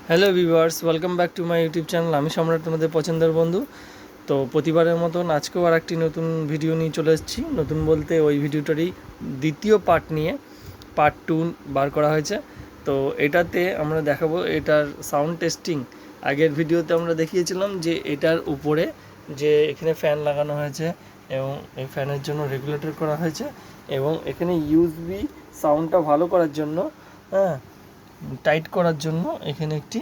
Hello viewers, welcome back to my YouTube channel. আমি সম্রাট, তোমাদের পছন্দের বন্ধু। তো প্রতিবারের মতন আজকেও আর একটি নতুন ভিডিও নিয়ে চলে এসেছি। নতুন বলতে ওই ভিডিওটারই দ্বিতীয় পার্ট 2 বার করা হয়েছে। তো এটাতে আমরা দেখাবো এটার সাউন্ড টেস্টিং। আগের ভিডিওতে আমরা দেখিয়েছিলাম যে এটার উপরে যে এখানে ফ্যান লাগানো হয়েছে এবং এই ফ্যানের জন্য রেগুলেটর করা হয়েছে এবং এখানে ইউএসবি সাউন্ডটা ভালো করার জন্য টাইট করার জন্য এখানে একটি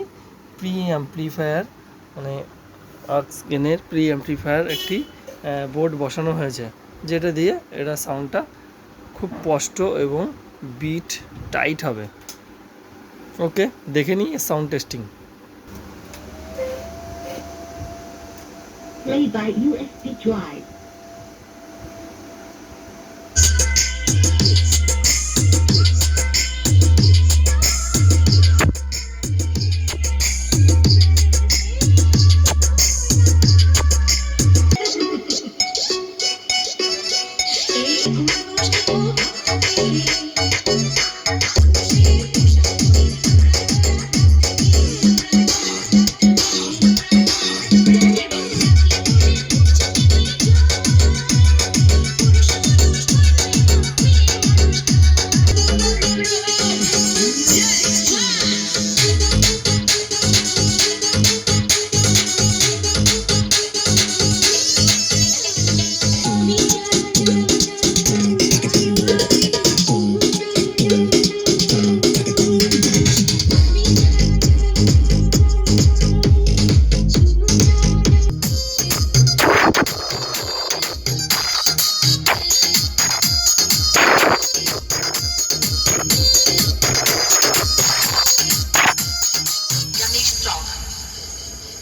প্রি অ্যাম্প্লিফায়ার মানে অক্স গেনের প্রি অ্যাম্প্লিফায়ার একটি বোর্ড বসানো হয়েছে, যেটা দিয়ে এটা সাউন্ডটা খুব স্পষ্ট এবং বিট টাইট হবে। ওকে, দেখে নিই sound testing. Play by USB drive.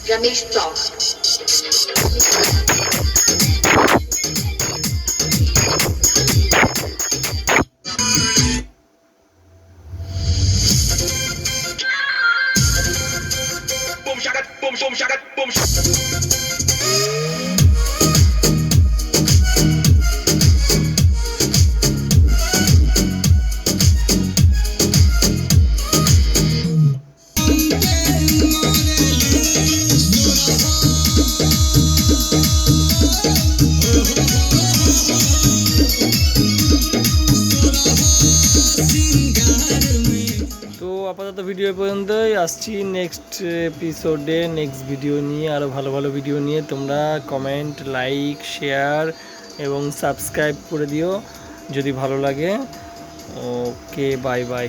Ramesh Talk. Boom shaka, boom shaka, boom. তো আপাতত ভিডিও পর্যন্তই। আসছি নেক্সট এপিসোডে নেক্সট ভিডিও নিয়ে, আরও ভালো ভালো ভিডিও নিয়ে। তোমরা কমেন্ট, লাইক, শেয়ার এবং সাবস্ক্রাইব করে দিও যদি ভালো লাগে। ওকে, বাই বাই।